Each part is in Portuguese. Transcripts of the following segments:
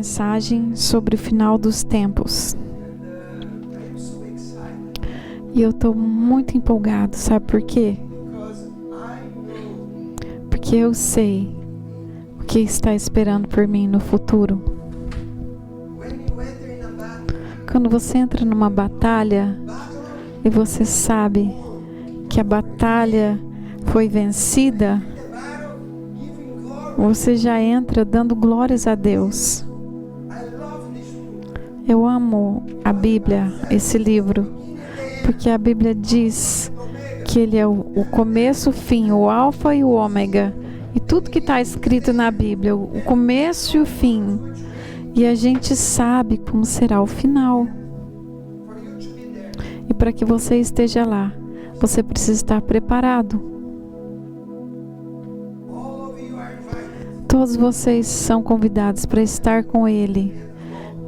mensagem sobre o final dos tempos. E eu estou muito empolgado, sabe por quê? Porque eu sei o que está esperando por mim no futuro. Quando você entra numa batalha e você sabe que a batalha foi vencida, você já entra dando glórias a Deus. Eu amo a Bíblia, esse livro, porque a Bíblia diz que ele é o começo, o fim, o alfa e o ômega. E tudo que está escrito na Bíblia, o começo e o fim. E a gente sabe como será o final. E para que você esteja lá, você precisa estar preparado. Todos vocês são convidados para estar com Ele,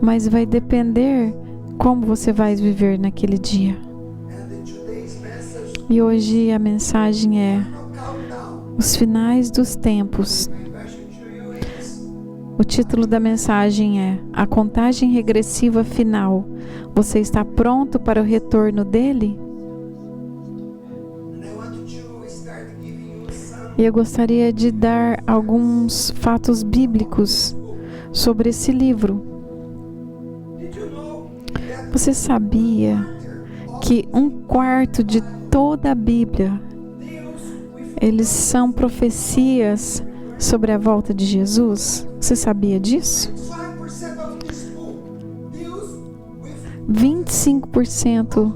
mas vai depender como você vai viver naquele dia. E hoje a mensagem é os finais dos tempos. O título da mensagem é A Contagem Regressiva Final. Você está pronto para o retorno dele? E eu gostaria de dar alguns fatos bíblicos sobre esse livro. Você sabia que 1/4 de toda a Bíblia, eles são profecias sobre a volta de Jesus? Você sabia disso? 25%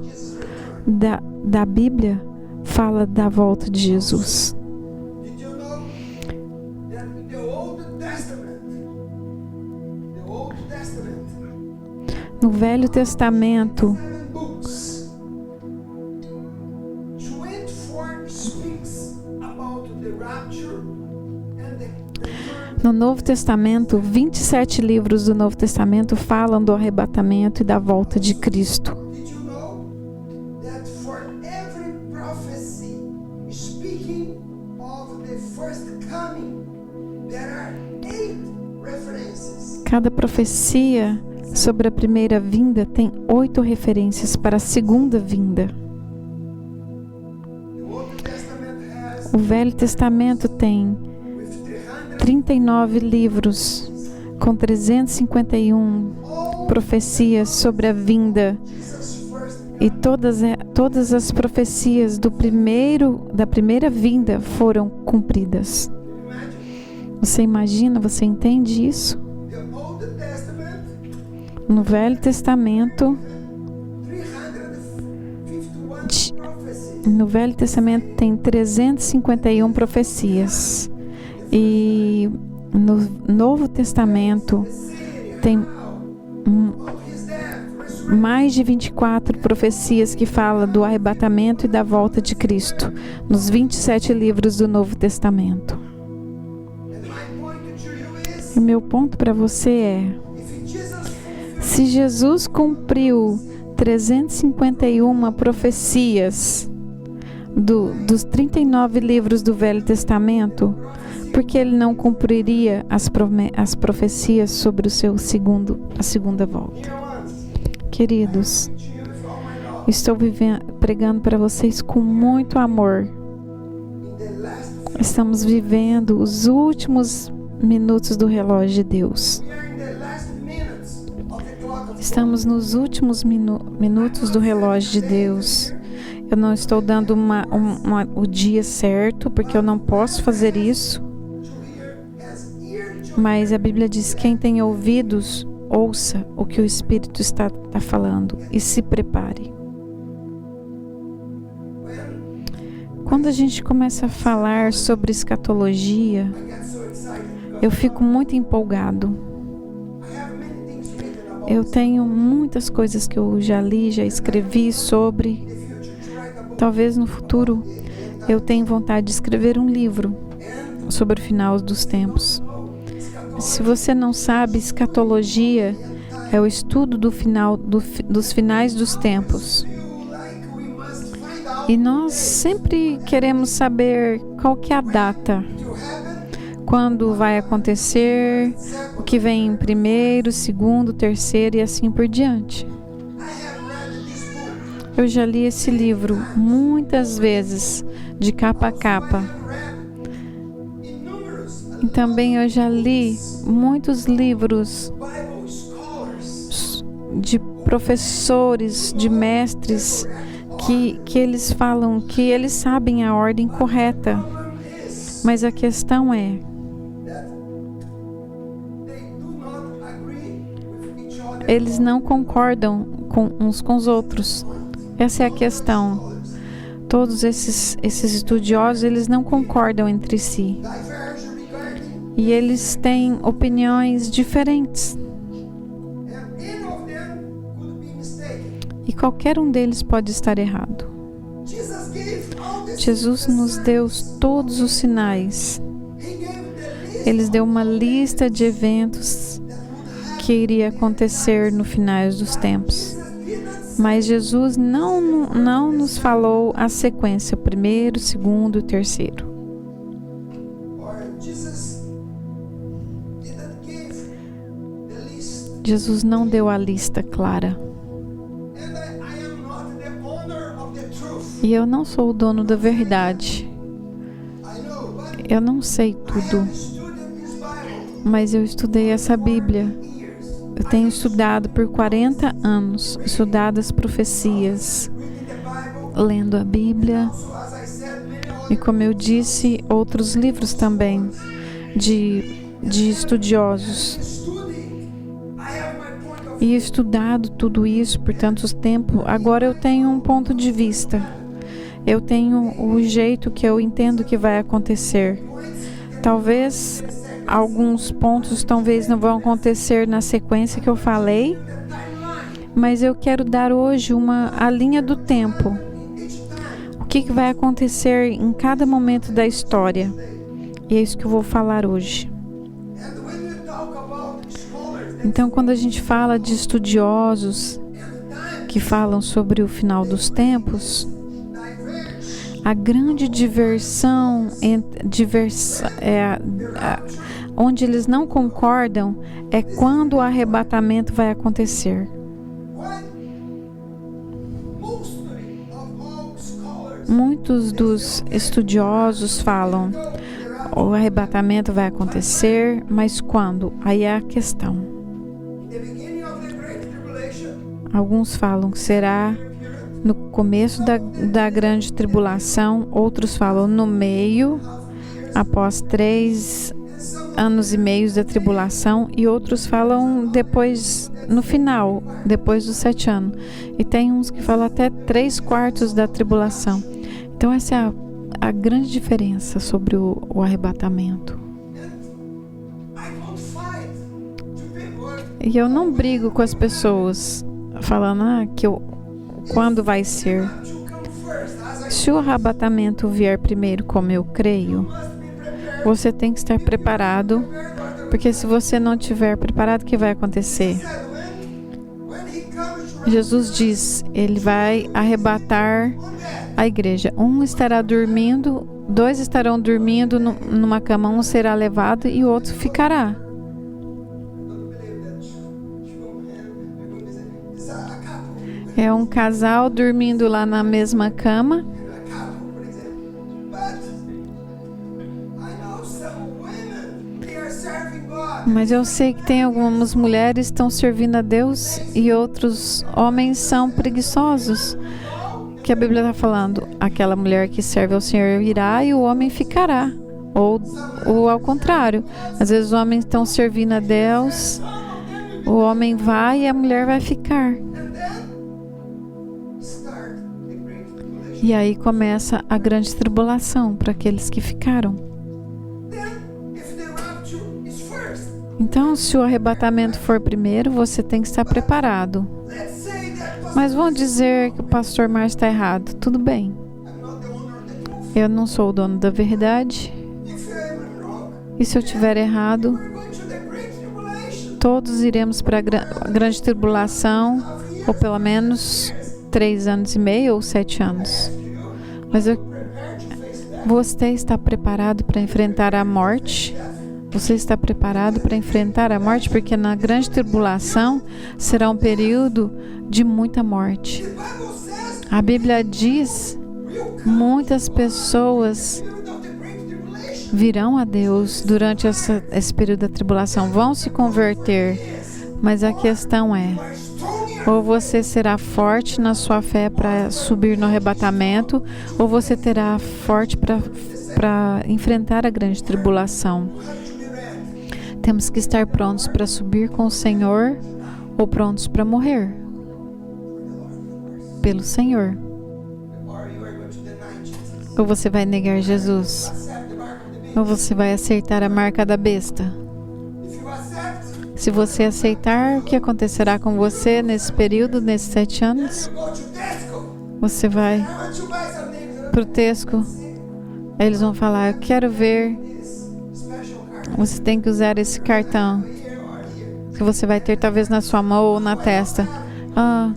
da Bíblia fala da volta de Jesus. No Velho Testamento, no Novo Testamento, 27 livros do Novo Testamento falam do arrebatamento e da volta de Cristo. Cada profecia sobre a primeira vinda tem 8 referências para a segunda vinda. O Velho Testamento tem 39 livros com 351 profecias sobre a vinda, e todas as profecias da primeira vinda foram cumpridas. Você imagina, você entende isso? No Velho Testamento, tem 351 profecias. E no Novo Testamento tem mais de 24 profecias que falam do arrebatamento e da volta de Cristo, nos 27 livros do Novo Testamento. E meu ponto para você é: se Jesus cumpriu 351 profecias dos 39 livros do Velho Testamento, por que ele não cumpriria as profecias sobre a segunda volta? Queridos, estou pregando para vocês com muito amor. Estamos vivendo os últimos minutos do relógio de Deus. Estamos nos últimos minutos do relógio de Deus. Eu não estou dando o dia certo, porque eu não posso fazer isso. Mas a Bíblia diz: quem tem ouvidos, ouça o que o Espírito está falando e se prepare. Quando a gente começa a falar sobre escatologia, eu fico muito empolgado. Eu tenho muitas coisas que eu já li, já escrevi sobre. Talvez no futuro eu tenha vontade de escrever um livro sobre o final dos tempos. Se você não sabe, escatologia é o estudo dos finais dos tempos. E nós sempre queremos saber qual que é a data, quando vai acontecer, o que vem em primeiro, segundo, terceiro e assim por diante. Eu já li esse livro muitas vezes, de capa a capa. E também eu já li muitos livros de professores, de mestres, que eles falam que eles sabem a ordem correta. Mas a questão é, eles não concordam uns com os outros. Essa é a questão. Todos esses estudiosos, eles não concordam entre si. E eles têm opiniões diferentes. E qualquer um deles pode estar errado. Jesus nos deu todos os sinais. Ele deu uma lista de eventos que iria acontecer no final dos tempos. Mas Jesus não nos falou a sequência, o primeiro, o segundo e o terceiro. Jesus não deu a lista clara. E eu não sou o dono da verdade. Eu não sei tudo. Mas eu estudei essa Bíblia. Eu tenho estudado por 40 anos, estudado as profecias, lendo a Bíblia. E como eu disse, outros livros também de estudiosos. E estudado tudo isso por tanto tempo, agora eu tenho um ponto de vista. Eu tenho o jeito que eu entendo que vai acontecer. Talvez alguns pontos não vão acontecer na sequência que eu falei, mas eu quero dar hoje a linha do tempo. O que vai acontecer em cada momento da história. E é isso que eu vou falar hoje. Então, quando a gente fala de estudiosos que falam sobre o final dos tempos, a grande diversão, onde eles não concordam, é quando o arrebatamento vai acontecer. Muitos dos estudiosos falam, o arrebatamento vai acontecer, mas quando? Aí é a questão. Alguns falam que será no começo da grande tribulação, outros falam no meio, após 3 anos e meio da tribulação, e outros falam depois, no final, depois dos 7 anos. E tem uns que falam até 3/4 da tribulação. Então essa é a grande diferença sobre o arrebatamento. E eu não brigo com as pessoas falando quando vai ser. Se o arrebatamento vier primeiro, como eu creio, você tem que estar preparado, porque se você não estiver preparado, o que vai acontecer? Jesus diz, ele vai arrebatar a igreja. 1 estará dormindo, 2 estarão dormindo numa cama, 1 será levado e o outro ficará. É um casal dormindo lá na mesma cama. Mas eu sei que tem algumas mulheres que estão servindo a Deus e outros homens são preguiçosos. Que a Bíblia está falando, aquela mulher que serve ao Senhor irá e o homem ficará. Ou ao contrário, às vezes os homens estão servindo a Deus, o homem vai e a mulher vai ficar. E aí começa a grande tribulação para aqueles que ficaram. Então, se o arrebatamento for primeiro, você tem que estar preparado. Mas vão dizer que o pastor Márcio está errado. Tudo bem. Eu não sou o dono da verdade. E se eu estiver errado, todos iremos para a grande tribulação, ou pelo menos 3 anos e meio ou 7 anos. Mas você está preparado para enfrentar a morte? Você está preparado para enfrentar a morte? Porque na grande tribulação será um período de muita morte. A Bíblia diz: muitas pessoas virão a Deus durante esse período da tribulação, vão se converter. Mas a questão é: ou você será forte na sua fé para subir no arrebatamento, ou você terá forte para enfrentar a grande tribulação. Temos que estar prontos para subir com o Senhor ou prontos para morrer pelo Senhor. Ou você vai negar Jesus, ou você vai aceitar a marca da besta. Se você aceitar, o que acontecerá com você nesse período, nesses 7 anos? Você vai para o Tesco, eles vão falar: eu quero ver. Você tem que usar esse cartão que você vai ter talvez na sua mão ou na testa. Ah,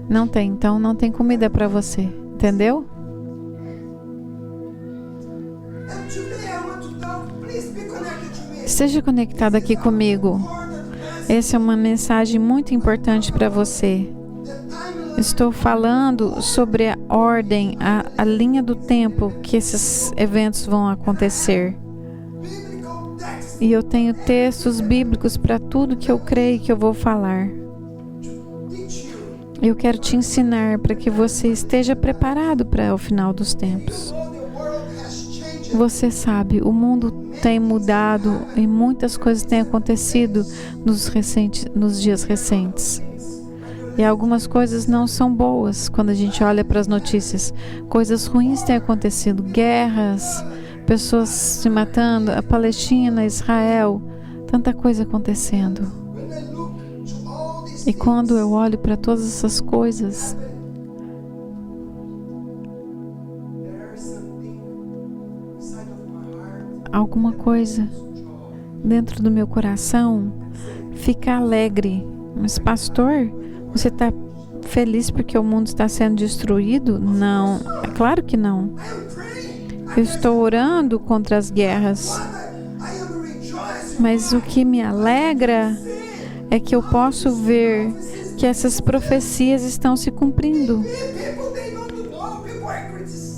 não tem, então não tem comida para você, entendeu? Esteja conectado aqui comigo. Essa é uma mensagem muito importante para você. Estou falando sobre a ordem, a linha do tempo que esses eventos vão acontecer. E eu tenho textos bíblicos para tudo que eu creio que eu vou falar. Eu quero te ensinar para que você esteja preparado para o final dos tempos. Você sabe, o mundo tem mudado e muitas coisas têm acontecido nos dias recentes. E algumas coisas não são boas quando a gente olha para as notícias. Coisas ruins têm acontecido, guerras, pessoas se matando, a Palestina, Israel, tanta coisa acontecendo. E quando eu olho para todas essas coisas, alguma coisa dentro do meu coração fica alegre. Mas pastor, você está feliz porque o mundo está sendo destruído? Não, é claro que não. Eu estou orando contra as guerras, mas o que me alegra é que eu posso ver que essas profecias estão se cumprindo.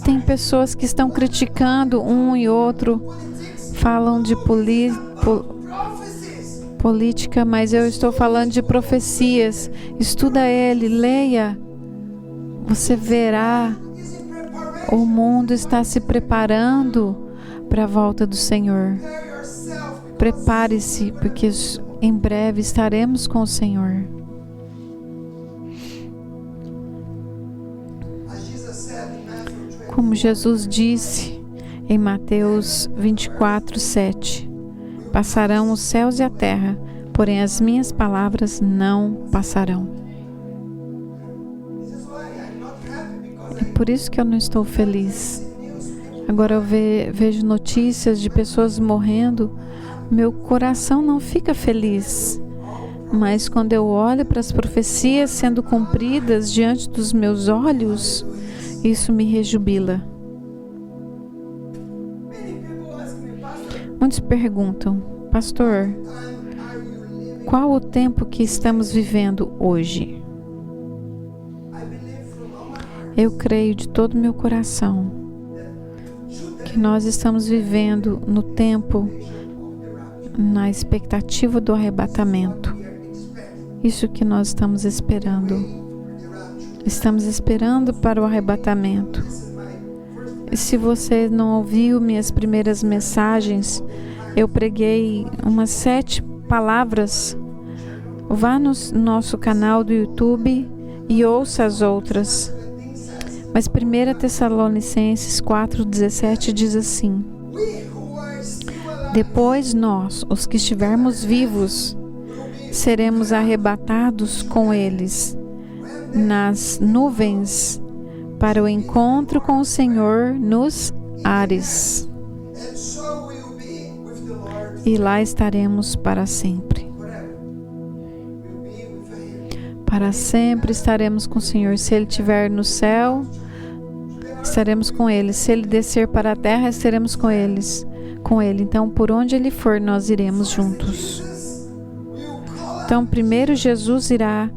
Tem pessoas que estão criticando um e outro, falam de política, mas eu estou falando de profecias. Estuda ele, leia. Você verá. O mundo está se preparando para a volta do Senhor. Prepare-se, porque em breve estaremos com o Senhor. Como Jesus disse em Mateus 24:7, passarão os céus e a terra, porém as minhas palavras não passarão. É por isso que eu não estou feliz. Agora eu vejo notícias de pessoas morrendo, meu coração não fica feliz. Mas quando eu olho para as profecias sendo cumpridas diante dos meus olhos, isso me rejubila. Muitos perguntam: pastor, qual o tempo que estamos vivendo hoje? Eu creio de todo o meu coração que nós estamos vivendo no tempo, na expectativa do arrebatamento. Isso que nós estamos esperando. Estamos esperando para o arrebatamento. E se você não ouviu minhas primeiras mensagens, eu preguei umas 7 palavras. Vá no nosso canal do YouTube e ouça as outras. Mas 1 Tessalonicenses 4:17 diz assim: depois nós, os que estivermos vivos, seremos arrebatados com eles nas nuvens para o encontro com o Senhor nos ares. E lá estaremos para sempre. Para sempre estaremos com o Senhor. Se Ele estiver no céu, estaremos com Ele. Se Ele descer para a terra, estaremos com com Ele. Então, por onde Ele for, nós iremos juntos. Então, primeiro Jesus irá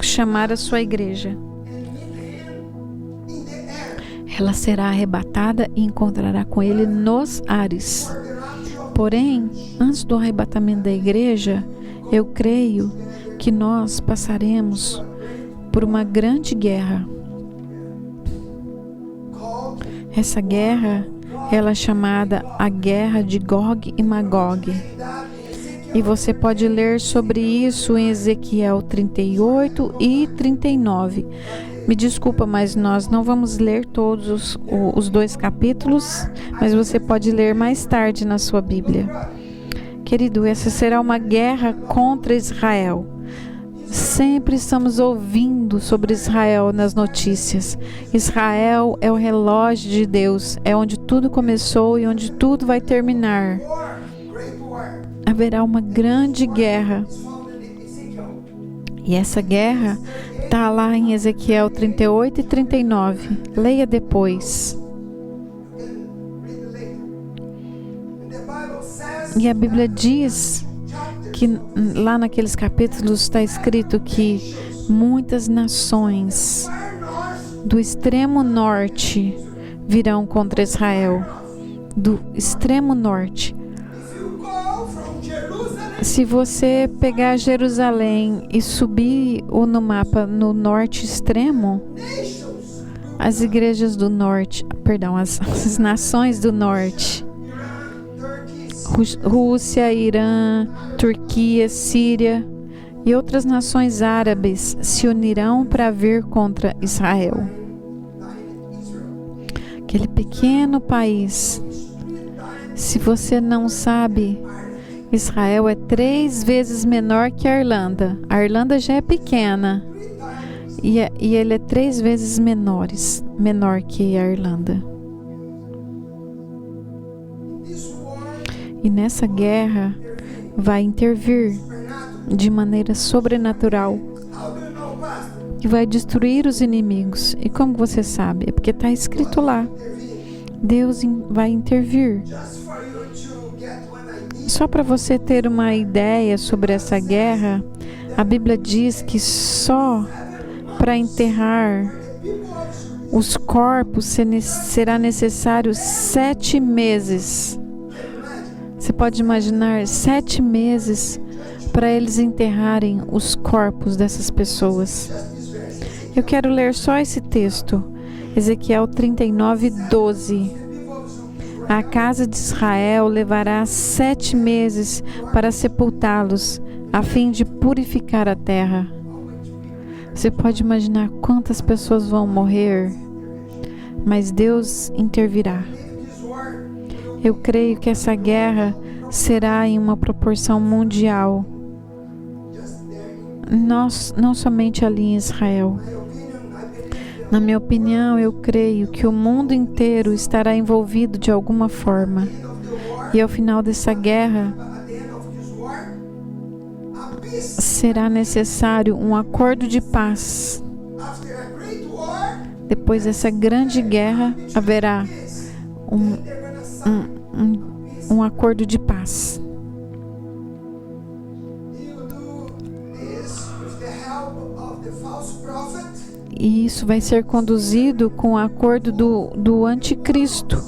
chamar a sua igreja. Ela será arrebatada e encontrará com Ele nos ares. Porém, antes do arrebatamento da igreja, eu creio que nós passaremos por uma grande guerra. Essa guerra, ela é chamada a guerra de Gog e Magog. E você pode ler sobre isso em Ezequiel 38 e 39. Me desculpa, mas nós não vamos ler todos os 2 capítulos, mas você pode ler mais tarde na sua Bíblia. Querido, essa será uma guerra contra Israel. Sempre estamos ouvindo sobre Israel nas notícias. Israel é o relógio de Deus, é onde tudo começou e onde tudo vai terminar. Haverá uma grande guerra. E essa guerra está lá em Ezequiel 38 e 39. Leia depois. E a Bíblia diz que lá naqueles capítulos está escrito que muitas nações do extremo norte virão contra Israel. Do extremo norte. Se você pegar Jerusalém e subir no mapa no norte extremo, as igrejas do norte, perdão, as nações do norte, Rússia, Irã, Turquia, Síria e outras nações árabes se unirão para vir contra Israel. Aquele pequeno país. Se você não sabe, Israel é 3 vezes menor que a Irlanda. A Irlanda já é pequena e ele é 3 vezes menor que a Irlanda. E nessa guerra vai intervir de maneira sobrenatural e vai destruir os inimigos. E como você sabe? É porque está escrito lá. Deus vai intervir. Só para você ter uma ideia sobre essa guerra, a Bíblia diz que só para enterrar os corpos será necessário 7 meses. Você pode imaginar 7 meses para eles enterrarem os corpos dessas pessoas. Eu quero ler só esse texto, Ezequiel 39, 12. A casa de Israel levará 7 meses para sepultá-los, a fim de purificar a terra. Você pode imaginar quantas pessoas vão morrer, mas Deus intervirá. Eu creio que essa guerra será em uma proporção mundial, não somente ali em Israel. Na minha opinião, eu creio que o mundo inteiro estará envolvido de alguma forma. E ao final dessa guerra, será necessário um acordo de paz. Depois dessa grande guerra, haverá um acordo de paz. E isso vai ser conduzido com o acordo do anticristo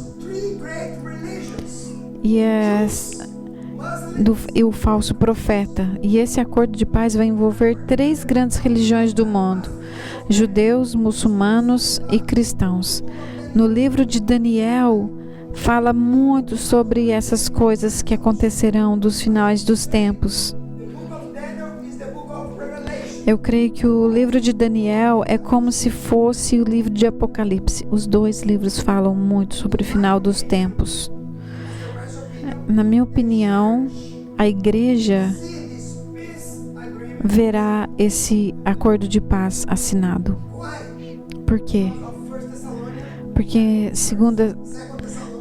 e o falso profeta. E esse acordo de paz vai envolver 3 grandes religiões do mundo: judeus, muçulmanos e cristãos. No livro de Daniel fala muito sobre essas coisas que acontecerão dos finais dos tempos. Eu creio que o livro de Daniel é como se fosse o livro de Apocalipse. Os 2 livros falam muito sobre o final dos tempos. Na minha opinião, a igreja verá esse acordo de paz assinado. Por quê? Porque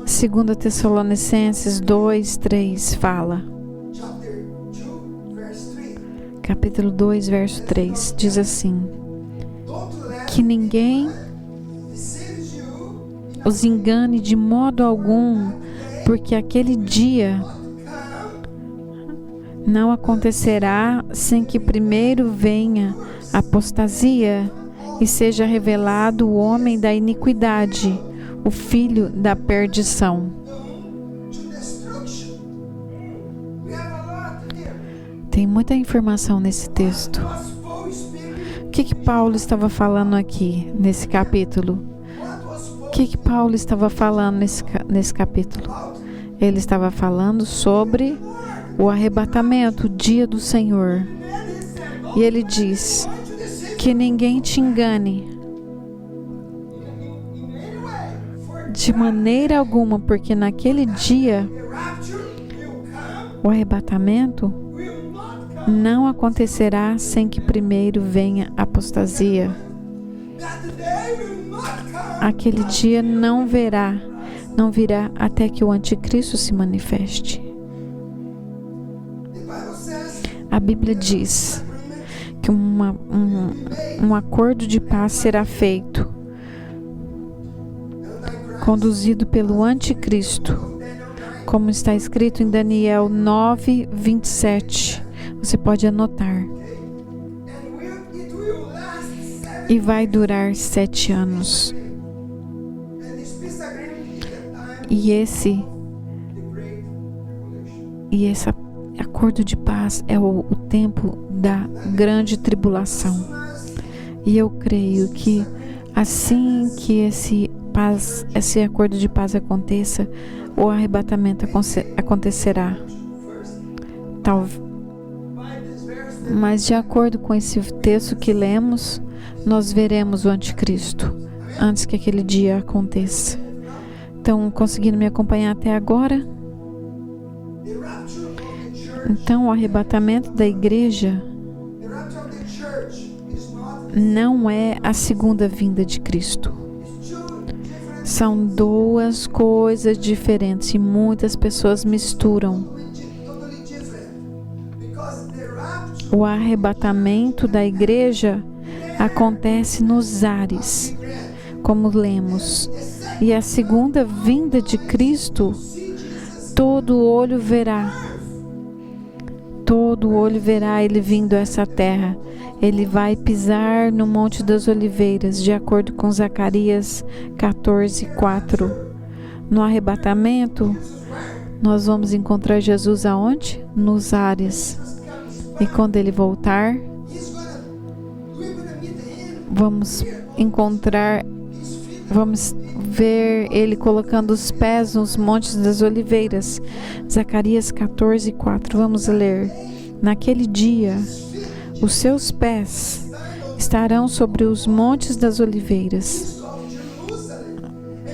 segunda Tessalonicenses 2:3 fala. Capítulo 2, verso 3, diz assim: que ninguém os engane de modo algum, porque aquele dia não acontecerá sem que primeiro venha a apostasia e seja revelado o homem da iniquidade, o filho da perdição. Tem muita informação nesse texto. O que Paulo estava falando aqui nesse capítulo? O que Paulo estava falando nesse capítulo? Ele estava falando sobre o arrebatamento, o dia do Senhor. E ele diz que ninguém te engane de maneira alguma, porque naquele dia o arrebatamento não acontecerá sem que primeiro venha a apostasia. Aquele dia não virá até que o anticristo se manifeste. A Bíblia diz que um acordo de paz será feito, conduzido pelo anticristo, como está escrito em Daniel 9:27. Você pode anotar. E vai durar 7 anos. E esse acordo de paz é o tempo da grande tribulação. E eu creio que assim que esse acordo de paz aconteça, o arrebatamento acontecerá. Mas de acordo com esse texto que lemos, nós veremos o anticristo antes que aquele dia aconteça. Estão conseguindo me acompanhar até agora? Então, o arrebatamento da igreja não é a segunda vinda de Cristo. São duas coisas diferentes e muitas pessoas misturam. O arrebatamento da igreja acontece nos ares, como lemos. E a segunda vinda de Cristo, todo olho verá ele vindo a essa terra. Ele vai pisar no Monte das Oliveiras, de acordo com Zacarias 14:4. No arrebatamento, nós vamos encontrar Jesus aonde? Nos ares. E quando ele voltar, vamos ver ele colocando os pés nos montes das oliveiras. Zacarias 14:4. Vamos ler. Naquele dia, os seus pés estarão sobre os montes das oliveiras,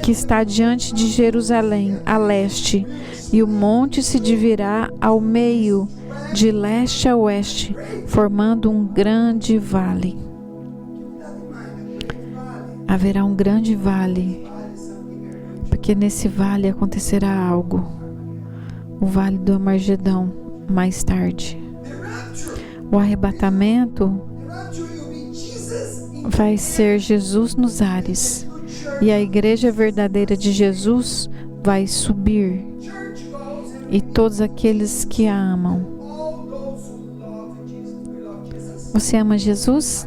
que está diante de Jerusalém, a leste, e o monte se dividirá ao meio, de leste a oeste, formando um grande vale. Haverá um grande vale, porque nesse vale acontecerá algo. O vale do Armagedão, mais tarde. O arrebatamento vai ser Jesus nos ares, e a igreja verdadeira de Jesus vai subir, e todos aqueles que a amam. Você ama Jesus?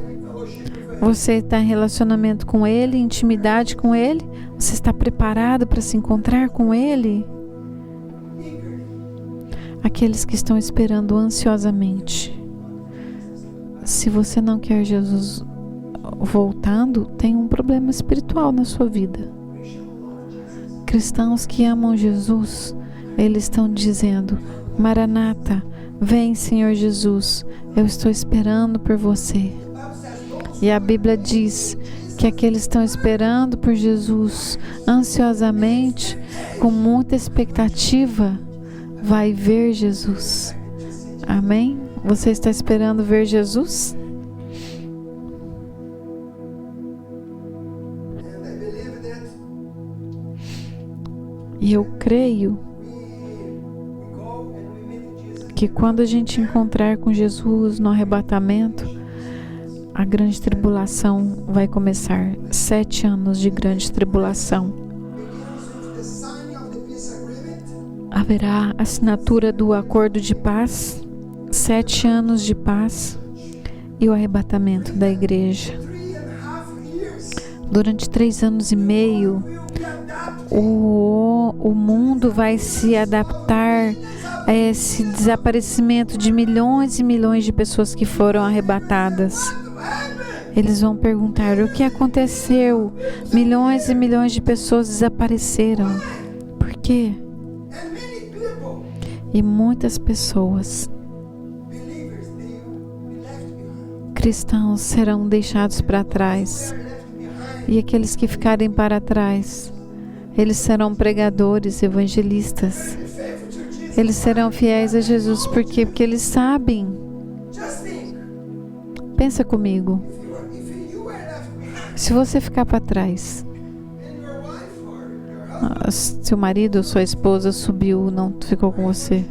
Você está em relacionamento com Ele, intimidade com Ele? Você está preparado para se encontrar com Ele? Aqueles que estão esperando ansiosamente. Se você não quer Jesus voltando, tem um problema espiritual na sua vida. Cristãos que amam Jesus, eles estão dizendo: Maranata, vem, Senhor Jesus, eu estou esperando por você. E a Bíblia diz que aqueles que estão esperando por Jesus ansiosamente, com muita expectativa, vai ver Jesus. Amém? Você está esperando ver Jesus? E eu creio que quando a gente encontrar com Jesus no arrebatamento, a grande tribulação vai começar. 7 anos de grande tribulação. haverá assinatura do acordo de paz, 7 anos de paz e o arrebatamento da igreja. Durante 3 anos e meio, o mundo vai se adaptar a esse desaparecimento de milhões e milhões de pessoas que foram arrebatadas. Eles vão perguntar: o que aconteceu? Milhões e milhões de pessoas desapareceram. Por quê? E muitas pessoas, cristãos, serão deixados para trás. E aqueles que ficarem para trás, eles serão pregadores, evangelistas. Eles serão fiéis a Jesus. Por quê? Porque eles sabem. Pensa comigo. Se você ficar para trás, seu marido ou sua esposa subiu, não ficou com você,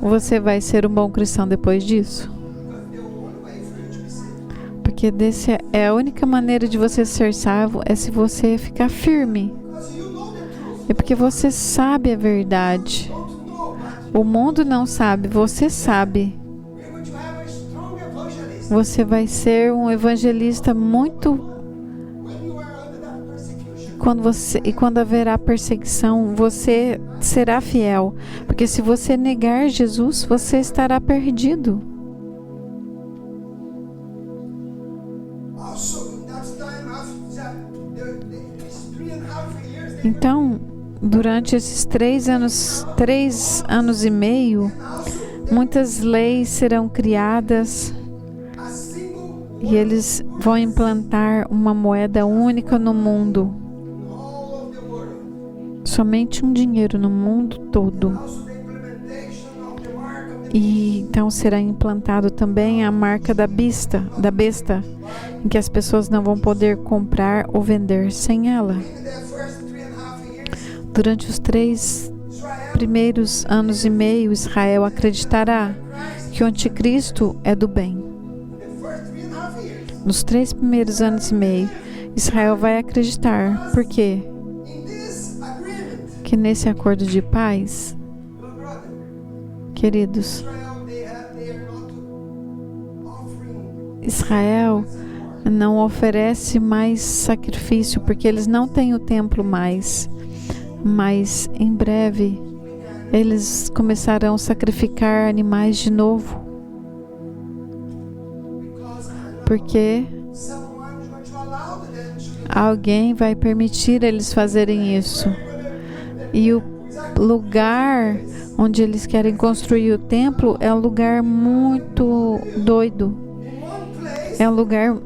você vai ser um bom cristão depois disso? Porque é a única maneira de você ser salvo é se você ficar firme. É porque você sabe a verdade. O mundo não sabe, você sabe. Você vai ser um evangelista muito. Quando haverá perseguição, você será fiel. Porque se você negar Jesus, você estará perdido. Então, durante esses 3 anos e meio, muitas leis serão criadas e eles vão implantar uma moeda única no mundo. Somente um dinheiro no mundo todo. E então será implantado também a marca da besta, em que as pessoas não vão poder comprar ou vender sem ela. Durante os 3 primeiros anos e meio, Israel acreditará que o anticristo é do bem. Nos 3 primeiros anos e meio, Israel vai acreditar. Por quê? Que nesse acordo de paz, queridos, Israel não oferece mais sacrifício, porque eles não têm o templo mais. Mas em breve eles começarão a sacrificar animais de novo. Porque alguém vai permitir eles fazerem isso. E o lugar onde eles querem construir o templo é um lugar muito doido. É um lugar...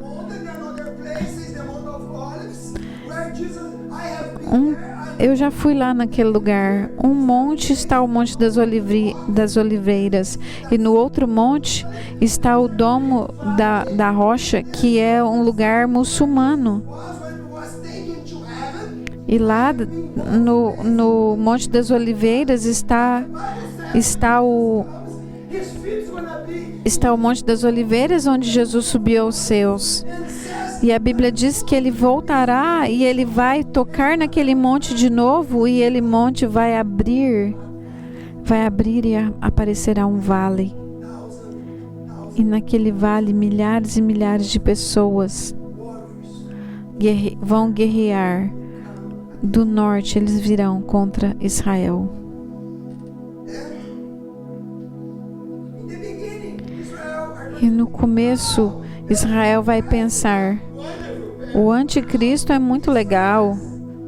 Eu já fui lá naquele lugar. Um monte está o Monte das Oliveiras. E no outro monte está o Domo da Rocha, que é um lugar muçulmano. E lá no Monte das Oliveiras está o Monte das Oliveiras, onde Jesus subiu aos céus. E a Bíblia diz que ele voltará e ele vai tocar naquele monte de novo, e aquele monte vai abrir e aparecerá um vale. E naquele vale milhares e milhares de pessoas vão guerrear. Do norte eles virão contra Israel. E no começo, Israel vai pensar: o anticristo é muito legal,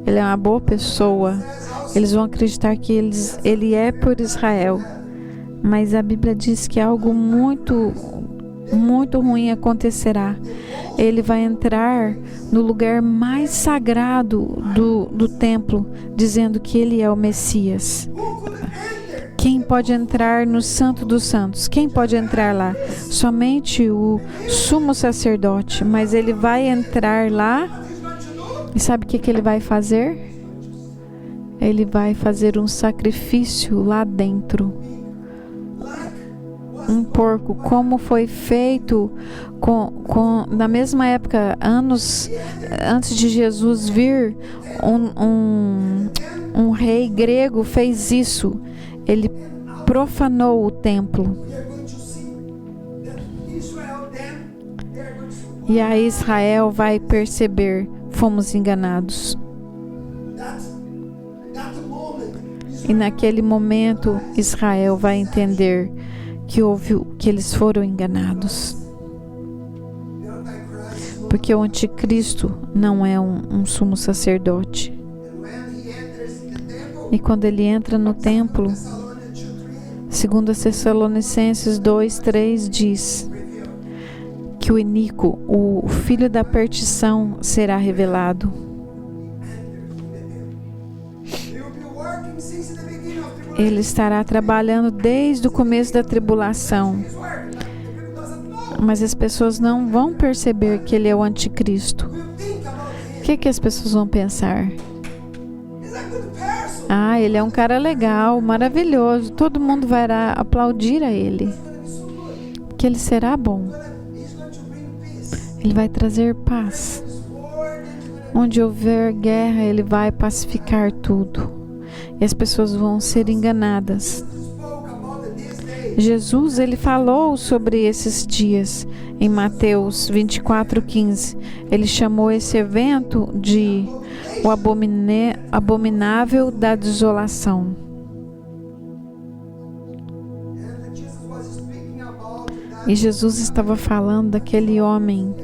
ele é uma boa pessoa. Eles vão acreditar que ele é por Israel. Mas a Bíblia diz que algo muito, muito ruim acontecerá. Ele vai entrar no lugar mais sagrado do templo, dizendo que ele é o Messias. Quem pode entrar no Santo dos Santos? Quem pode entrar lá? Somente o sumo sacerdote. Mas ele vai entrar lá e sabe o que ele vai fazer? Ele vai fazer um sacrifício lá dentro. Um porco, como foi feito na mesma época, anos antes de Jesus vir, Um rei grego fez isso. Ele profanou o templo. E aí Israel vai perceber: fomos enganados. E naquele momento Israel vai entender que eles foram enganados. Porque o anticristo não é um sumo sacerdote. E quando ele entra no templo, 2 Tessalonicenses 2:3 diz que o iníquo, o filho da perdição, será revelado. Ele estará trabalhando desde o começo da tribulação. Mas as pessoas não vão perceber que ele é o anticristo. O que as pessoas vão pensar? Ah, ele é um cara legal, maravilhoso. Todo mundo vai aplaudir a ele. Que ele será bom. Ele vai trazer paz. Onde houver guerra, ele vai pacificar tudo. E as pessoas vão ser enganadas. Jesus, ele falou sobre esses dias em Mateus 24:15. Ele chamou esse evento de o abominável da desolação. E Jesus estava falando daquele homem,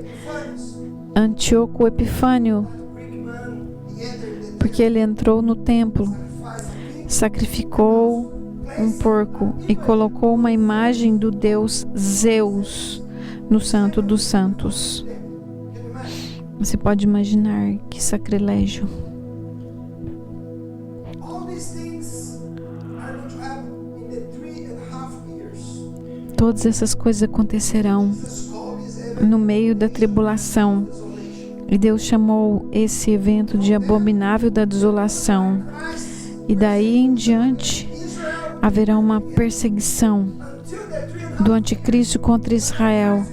Antíoco Epifânio, porque ele entrou no templo, sacrificou um porco e colocou uma imagem do deus Zeus no Santo dos Santos. Você pode imaginar que sacrilégio. Todas essas coisas acontecerão no meio da tribulação. E Deus chamou esse evento de abominável da desolação. E daí em diante haverá uma perseguição do anticristo contra Israel.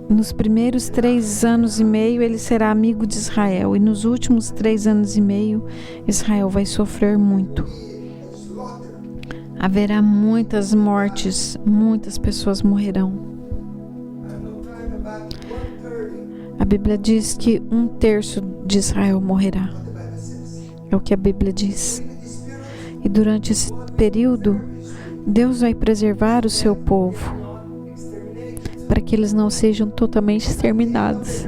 Nos primeiros 3 anos e meio ele será amigo de Israel. E nos últimos 3 anos e meio Israel vai sofrer muito. Haverá muitas mortes, muitas pessoas morrerão. A Bíblia diz que 1/3 de Israel morrerá. É o que a Bíblia diz. E durante esse período, Deus vai preservar o seu povo, para que eles não sejam totalmente exterminados.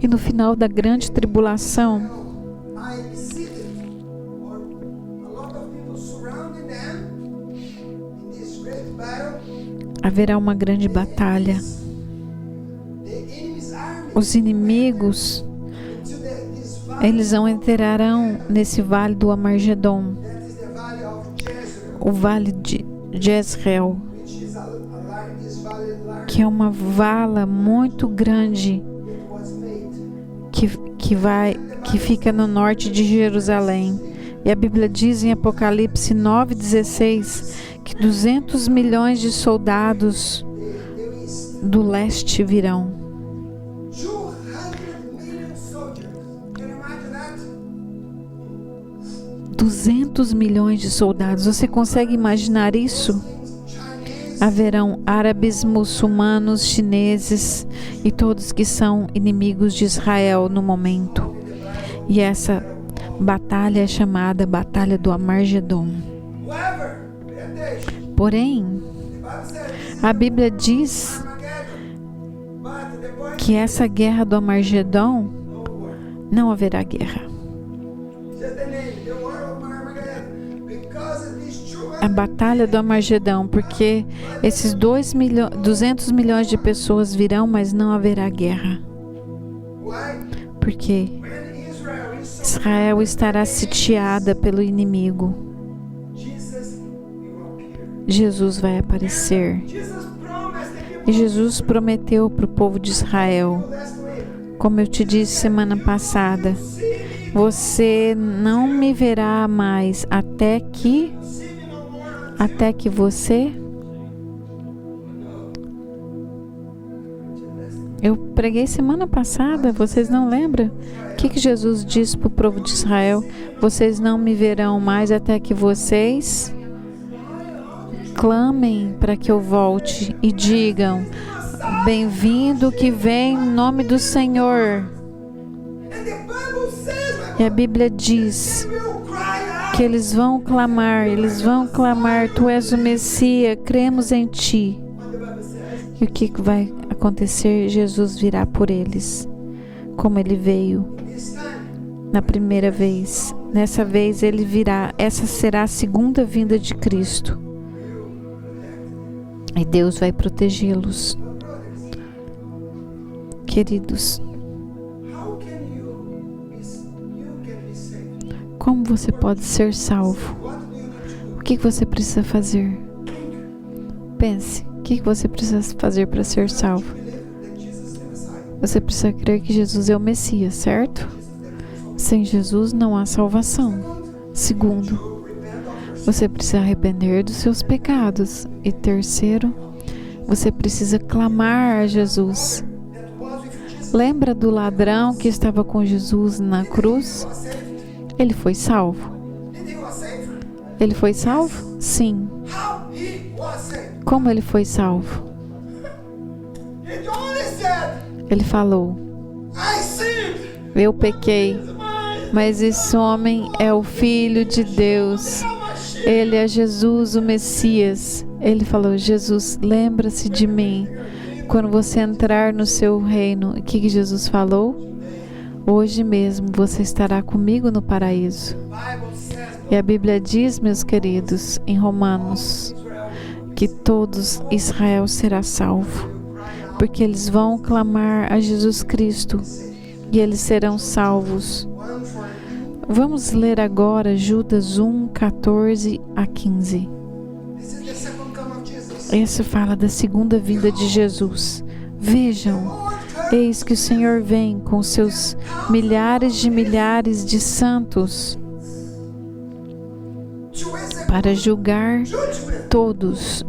E no final da grande tribulação, haverá uma grande batalha. Os inimigos, eles não entrarão nesse vale do Amargedon, o vale de Jezreel, que é uma vala muito grande que fica no norte de Jerusalém. E a Bíblia diz em Apocalipse 9:16 que 200 milhões de soldados do leste virão. 200 milhões de soldados. Você consegue imaginar isso? Haverão árabes, muçulmanos, chineses e todos que são inimigos de Israel no momento. E essa batalha é chamada Batalha do Amargedon. Porém, a Bíblia diz que essa guerra do Amargedon não haverá guerra. A batalha do Amargedon, porque esses 200 milhões de pessoas virão, mas não haverá guerra. Porque Israel estará sitiada pelo inimigo. Jesus vai aparecer. E Jesus prometeu para o povo de Israel, como eu te disse semana passada, você não me verá mais até que você... Eu preguei semana passada, vocês não lembram? O que Jesus disse para o povo de Israel? Vocês não me verão mais até que vocês clamem para que eu volte e digam: bem-vindo que vem em nome do Senhor. E a Bíblia diz que eles vão clamar, tu és o Messias, cremos em ti. E o que vai acontecer? Jesus virá por eles, como ele veio na primeira vez. Nessa vez ele virá. Essa será a segunda vinda de Cristo. E Deus vai protegê-los. Queridos, como você pode ser salvo? O que você precisa fazer? Pense. O que você precisa fazer para ser salvo? Você precisa crer que Jesus é o Messias, certo? Sem Jesus não há salvação. Segundo, você precisa arrepender dos seus pecados. E terceiro, você precisa clamar a Jesus. Lembra do ladrão que estava com Jesus na cruz? Ele foi salvo. Ele foi salvo? Sim. Como ele foi salvo? Ele falou: eu pequei, mas esse homem é o Filho de Deus. Ele é Jesus, o Messias. Ele falou: Jesus, lembra-se de mim quando você entrar no seu reino. O que Jesus falou? Hoje mesmo você estará comigo no paraíso. E a Bíblia diz, meus queridos, em Romanos, que todos Israel será salvo, porque eles vão clamar a Jesus Cristo e eles serão salvos. Vamos ler agora Judas 1, 14 a 15. Esse fala da segunda vinda de Jesus. Vejam, eis que o Senhor vem com seus milhares de santos para julgar todos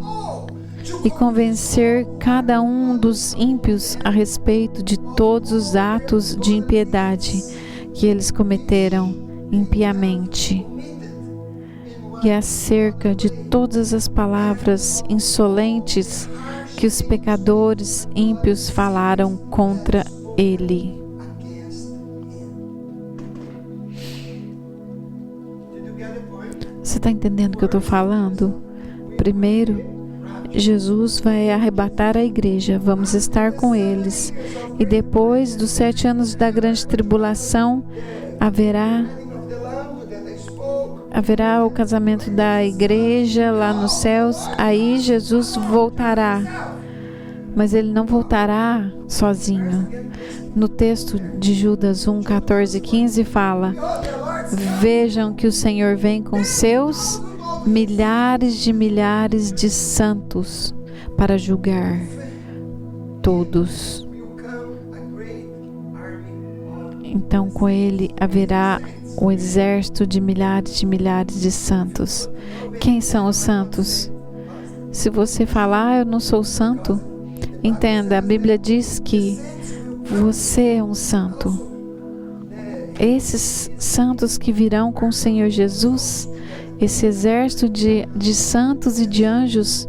e convencer cada um dos ímpios a respeito de todos os atos de impiedade que eles cometeram impiamente e acerca de todas as palavras insolentes que os pecadores ímpios falaram contra ele. Você está entendendo o que eu estou falando? Primeiro, Jesus vai arrebatar a igreja, vamos estar com eles. E depois dos 7 anos da grande tribulação, haverá o casamento da igreja lá nos céus. Aí Jesus voltará. Mas ele não voltará sozinho. No texto de Judas 1, 14 e 15 fala: vejam que o Senhor vem com seus milhares de santos para julgar todos. Então com ele haverá um exército de milhares de santos. Quem são os santos? Se você falar, eu não sou santo, entenda, a Bíblia diz que você é um santo. Esses santos que virão com o Senhor Jesus, esse exército de santos e de anjos,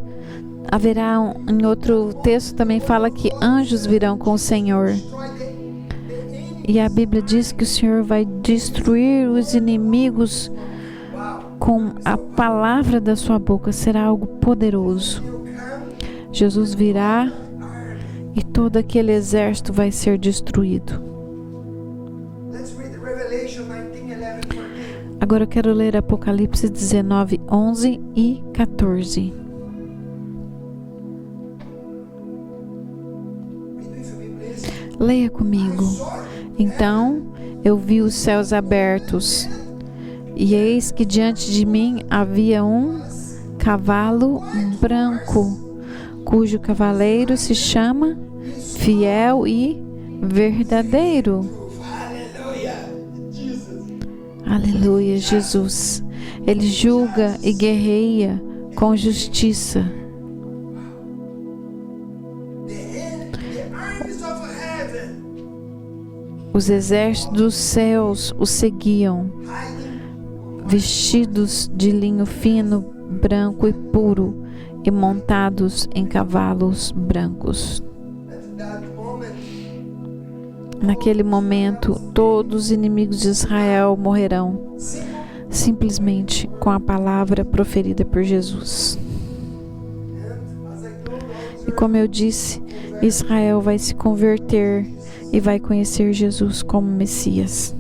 haverá em outro texto também fala que anjos virão com o Senhor. E a Bíblia diz que o Senhor vai destruir os inimigos com a palavra da sua boca. Será algo poderoso. Jesus virá e todo aquele exército vai ser destruído. Agora eu quero ler Apocalipse 19, 11 e 14. Leia comigo. Então eu vi os céus abertos, e eis que diante de mim havia um cavalo branco, cujo cavaleiro se chama Fiel e Verdadeiro. Aleluia, Jesus. Ele julga e guerreia com justiça. Os exércitos dos céus o seguiam, vestidos de linho fino, branco e puro, e montados em cavalos brancos. Naquele momento, todos os inimigos de Israel morrerão, simplesmente com a palavra proferida por Jesus. E como eu disse, Israel vai se converter e vai conhecer Jesus como Messias.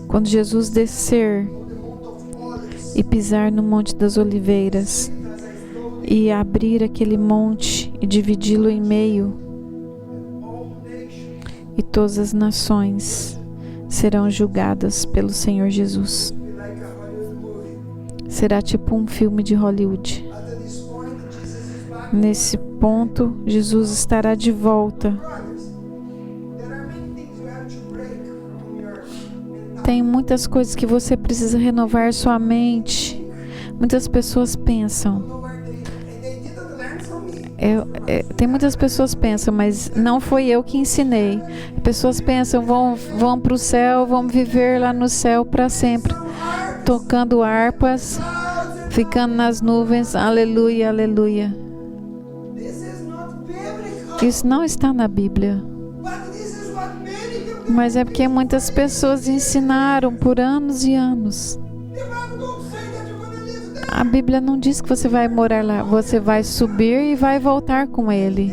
Quando Jesus descer e pisar no Monte das Oliveiras e abrir aquele monte e dividi-lo em meio, e todas as nações serão julgadas pelo Senhor Jesus. Será tipo um filme de Hollywood. Nesse ponto, Jesus estará de volta. Tem muitas coisas que você precisa renovar sua mente. Muitas pessoas pensam. Tem muitas pessoas pensam, mas não foi eu que ensinei. Pessoas pensam, vão para o céu, vão viver lá no céu para sempre, tocando harpas, ficando nas nuvens, aleluia, aleluia. Isso não está na Bíblia. Mas é porque muitas pessoas ensinaram por anos e anos. A Bíblia não diz que você vai morar lá. Você vai subir e vai voltar com Ele.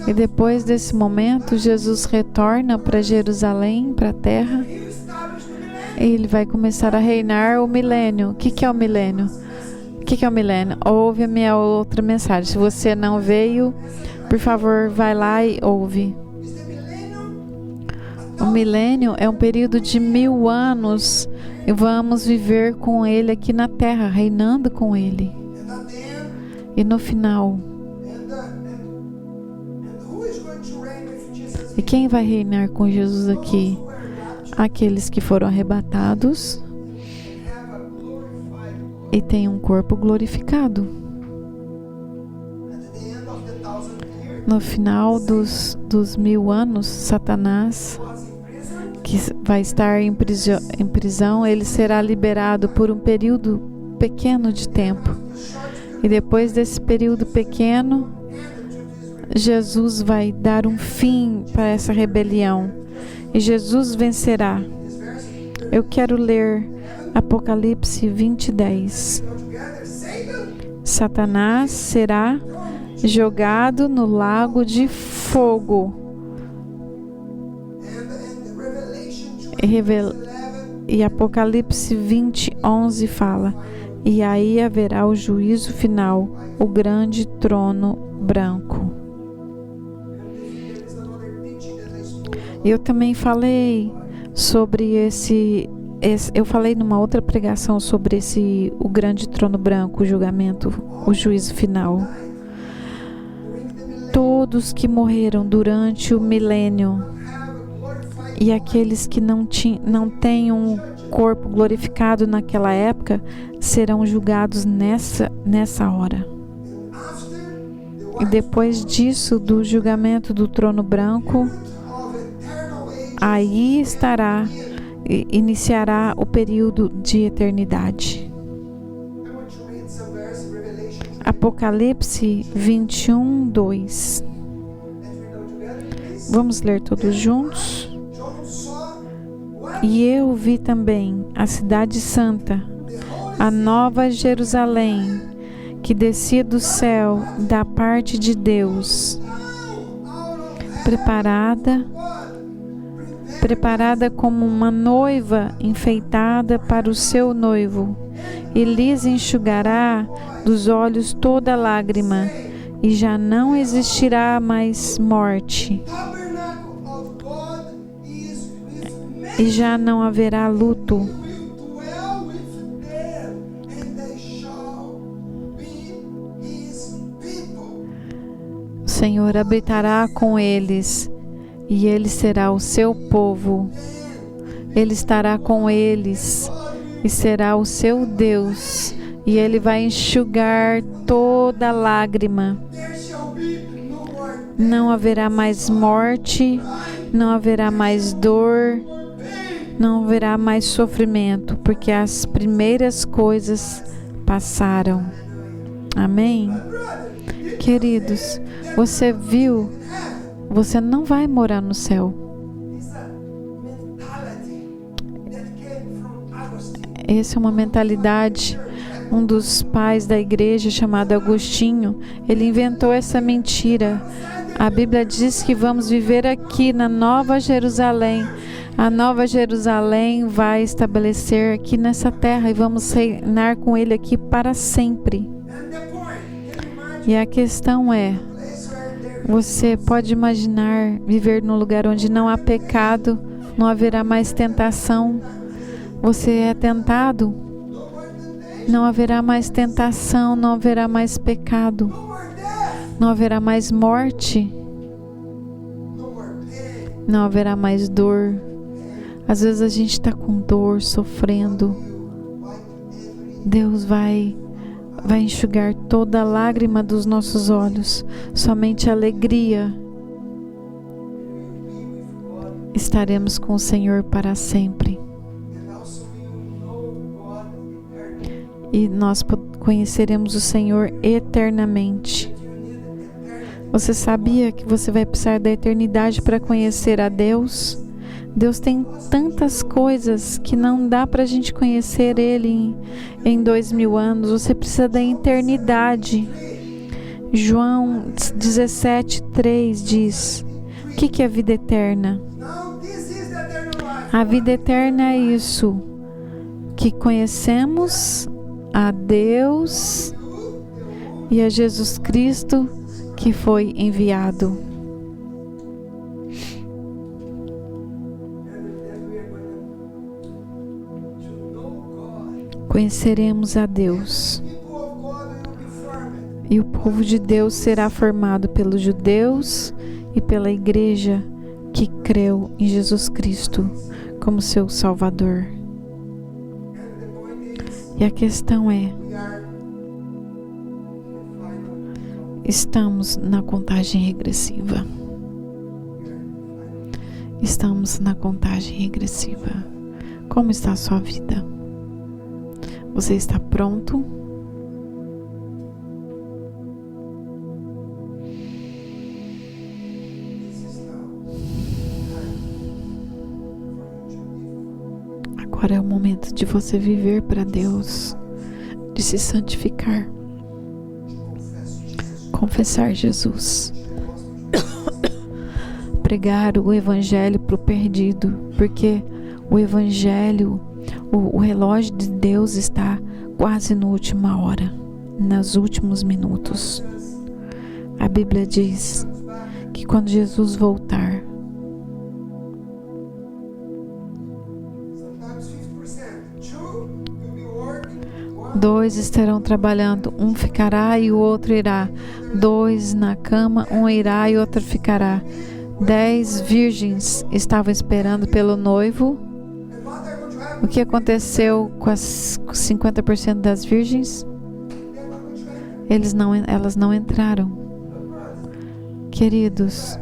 E depois desse momento, Jesus retorna para Jerusalém, para a terra. E Ele vai começar a reinar o milênio. O que é o milênio? O que é o milênio? Ouve a minha outra mensagem. Se você não veio, por favor, vai lá e ouve. O milênio é um período de 1000 anos e vamos viver com Ele aqui na terra, reinando com Ele. E no final, e quem vai reinar com Jesus aqui? Aqueles que foram arrebatados e têm um corpo glorificado. No final dos 1000 anos, Satanás, que vai estar em prisão, ele será liberado por um período pequeno de tempo. E depois desse período pequeno, Jesus vai dar um fim para essa rebelião. E Jesus vencerá. Eu quero ler Apocalipse 20:10. Satanás será jogado no lago de fogo. E Apocalipse 20:11 fala: e aí haverá o juízo final, o grande trono branco. Eu também falei sobre eu falei numa outra pregação sobre o grande trono branco, o julgamento, o juízo final. Todos que morreram durante o milênio e aqueles que não têm um corpo glorificado naquela época serão julgados nessa hora. E depois disso, do julgamento do trono branco, aí iniciará o período de eternidade. Apocalipse 21:2. Vamos ler todos juntos? E eu vi também a cidade santa, a nova Jerusalém, que descia do céu da parte de Deus, preparada como uma noiva enfeitada para o seu noivo, e lhes enxugará dos olhos toda lágrima, e já não existirá mais morte, e já não haverá luto. O Senhor habitará com eles, e Ele será o seu povo. Ele estará com eles, e será o seu Deus, e Ele vai enxugar toda lágrima. Não haverá mais morte, não haverá mais dor, não haverá mais sofrimento, porque as primeiras coisas passaram. Amém? Queridos, você viu, você não vai morar no céu. Essa é uma mentalidade. Um dos pais da igreja, chamado Agostinho, ele inventou essa mentira. A Bíblia diz que vamos viver aqui na Nova Jerusalém. A Nova Jerusalém vai estabelecer aqui nessa terra e vamos reinar com Ele aqui para sempre. E a questão é, você pode imaginar viver num lugar onde não há pecado, não haverá mais tentação. Você é tentado? Não haverá mais tentação, não haverá mais pecado, não haverá mais morte, não haverá mais dor. Às vezes a gente está com dor, sofrendo. Deus vai enxugar toda a lágrima dos nossos olhos, somente alegria. Estaremos com o Senhor para sempre. E nós conheceremos o Senhor eternamente. Você sabia que você vai precisar da eternidade para conhecer a Deus? Deus tem tantas coisas que não dá para a gente conhecer Ele em 2000 anos. Você precisa da eternidade. João 17:3 diz: o que é a vida eterna? A vida eterna é isso, que conhecemos a Deus e a Jesus Cristo que foi enviado. Conheceremos a Deus e o povo de Deus será formado pelos judeus e pela igreja que creu em Jesus Cristo como seu Salvador. E a questão é, estamos na contagem regressiva. Estamos na contagem regressiva. Como está a sua vida? Você está pronto? Agora é o momento de você viver para Deus, de se santificar, confessar Jesus, pregar o Evangelho para o perdido, porque o Evangelho, o relógio de Deus está quase na última hora, nos últimos minutos. A Bíblia diz que quando Jesus voltar, 2 estarão trabalhando, um ficará e o outro irá. 2 na cama, um irá e o outro ficará. 10 virgens estavam esperando pelo noivo. O que aconteceu com as 50% das virgens? Elas não entraram. Queridos,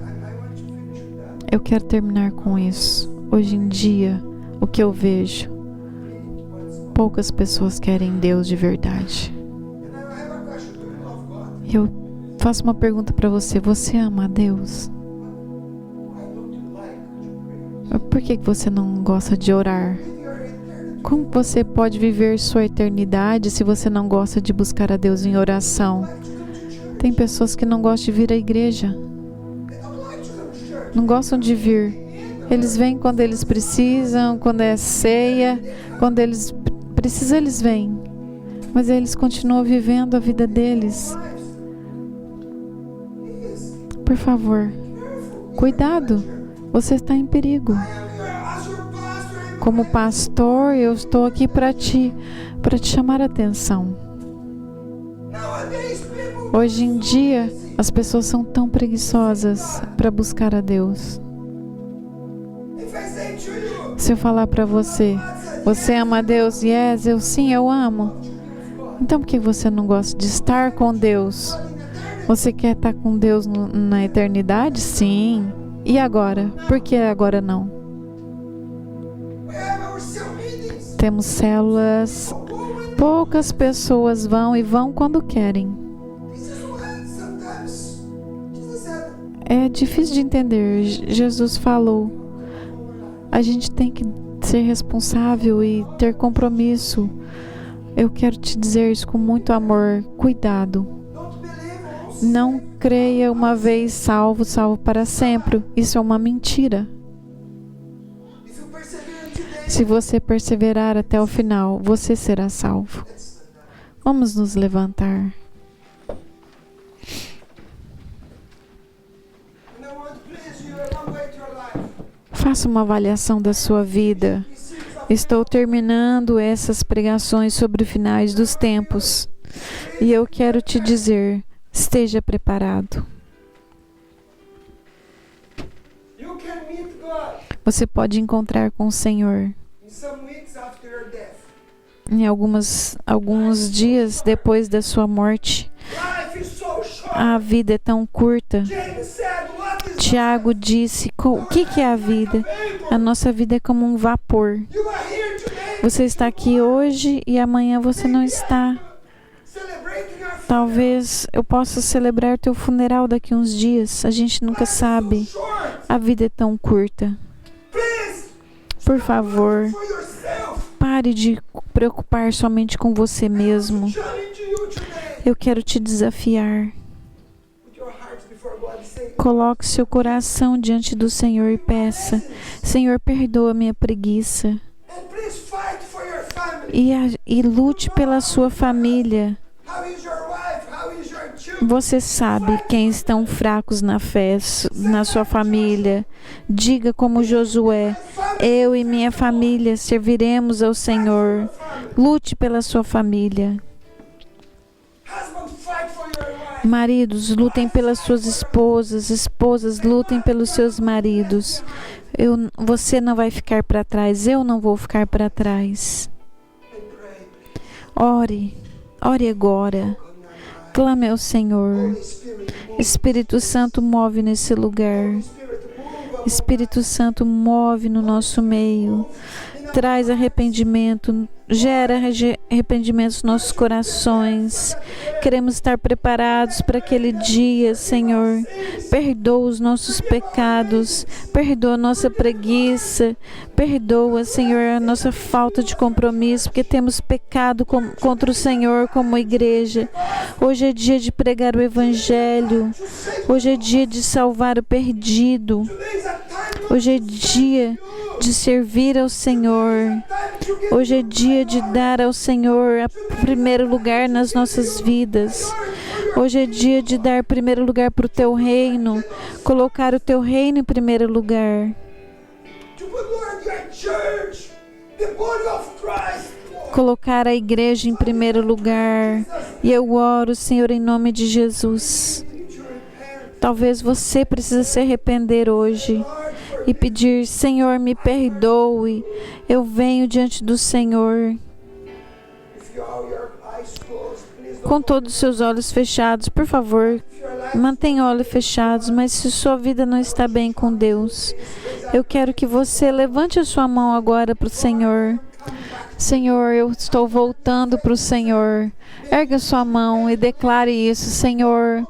eu quero terminar com isso. Hoje em dia, o que eu vejo, poucas pessoas querem Deus de verdade. Eu faço uma pergunta para você. Você ama a Deus? Por que você não gosta de orar? Como você pode viver sua eternidade se você não gosta de buscar a Deus em oração? Tem pessoas que não gostam de vir à igreja. Não gostam de vir. Eles vêm quando eles precisam, quando é ceia, quando eles precisam, eles vêm. Mas eles continuam vivendo a vida deles. Por favor, cuidado. Você está em perigo. Como pastor, eu estou aqui para te chamar a atenção. Hoje em dia, as pessoas são tão preguiçosas para buscar a Deus. Se eu falar para você, você ama a Deus? Yes, sim, eu amo. Então por que você não gosta de estar com Deus? Você quer estar com Deus na eternidade? Sim. E agora? Por que agora não? Temos células. Poucas pessoas vão e vão quando querem. É difícil de entender. Jesus falou. A gente tem que ser responsável e ter compromisso. Eu quero te dizer isso com muito amor. Cuidado. Não creia uma vez salvo, salvo para sempre. Isso é uma mentira. Se você perseverar até o final, você será salvo. Vamos nos levantar. Faça uma avaliação da sua vida. Estou terminando essas pregações sobre os finais dos tempos. E eu quero te dizer, esteja preparado. Você pode encontrar com o Senhor em alguns dias depois da sua morte. A vida é tão curta. Tiago disse, o que é a vida? A nossa vida é como um vapor. Você está aqui hoje e amanhã você não está. Talvez eu possa celebrar teu funeral daqui a uns dias. A gente nunca sabe. A vida é tão curta. Por favor, pare de preocupar somente com você mesmo. Eu quero te desafiar. Coloque seu coração diante do Senhor e peça: Senhor, perdoa minha preguiça. E lute pela sua família. Você sabe quem estão fracos na fé, na sua família. Diga como Josué: eu e minha família serviremos ao Senhor. Lute pela sua família. Maridos, lutem pelas suas esposas. Esposas, lutem pelos seus maridos. Você não vai ficar para trás. Eu não vou ficar para trás. Ore agora. Clame ao Senhor. Espírito Santo, move nesse lugar. Espírito Santo, move no nosso meio. Traz arrependimento. Gera arrependimento nos nossos corações. Queremos estar preparados para aquele dia, Senhor. Perdoa os nossos pecados. Perdoa a nossa preguiça. Perdoa, Senhor, a nossa falta de compromisso, porque temos pecado contra o Senhor como igreja. Hoje é dia de pregar o Evangelho. Hoje é dia de salvar o perdido. Hoje é dia de servir ao Senhor. Hoje é dia de dar ao Senhor o primeiro lugar nas nossas vidas. Hoje é dia de dar primeiro lugar para o Teu reino. Colocar o Teu reino em primeiro lugar. Colocar a igreja em primeiro lugar. E eu oro, Senhor, em nome de Jesus. Talvez você precise se arrepender hoje e pedir: Senhor, me perdoe. Eu venho diante do Senhor. Com todos os seus olhos fechados, por favor, mantenha olhos fechados. Mas se sua vida não está bem com Deus, eu quero que você levante a sua mão agora para o Senhor. Senhor, eu estou voltando para o Senhor. Erga sua mão e declare isso: Senhor.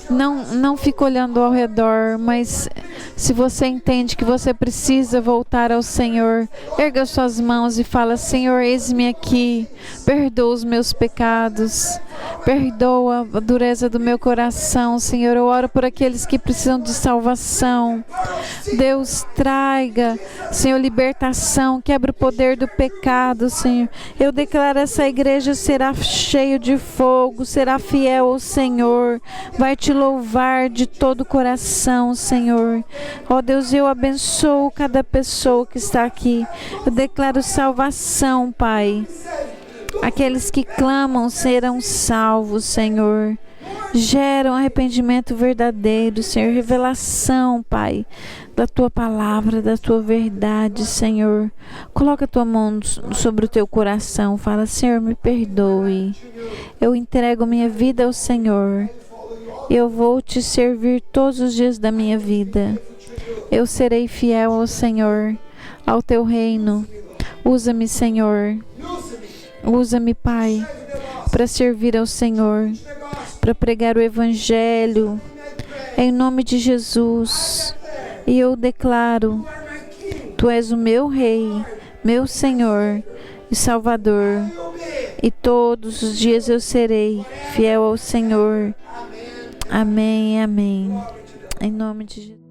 Não fique olhando ao redor, mas se você entende que você precisa voltar ao Senhor, erga suas mãos e fala: Senhor, eis-me aqui, perdoa os meus pecados, perdoa a dureza do meu coração, Senhor. Eu oro por aqueles que precisam de salvação. Deus, traga, Senhor, libertação, quebra o poder do pecado, Senhor. Eu declaro: essa igreja será cheia de fogo, será fiel ao Senhor, vai te louvar de todo o coração, Senhor. Ó Deus, eu abençoo cada pessoa que está aqui. Eu declaro salvação, Pai. Aqueles que clamam serão salvos, Senhor. Gera um arrependimento verdadeiro, Senhor. Revelação, Pai, da Tua palavra, da Tua verdade, Senhor. Coloca a Tua mão sobre o Teu coração. Fala, Senhor, me perdoe. Eu entrego minha vida ao Senhor. Eu vou Te servir todos os dias da minha vida. Eu serei fiel ao Senhor, ao Teu reino. Usa-me, Senhor. Usa-me, Pai, para servir ao Senhor, para pregar o Evangelho, em nome de Jesus. E eu declaro, Tu és o meu Rei, meu Senhor e Salvador. E todos os dias eu serei fiel ao Senhor. Amém, amém. Em nome de Jesus.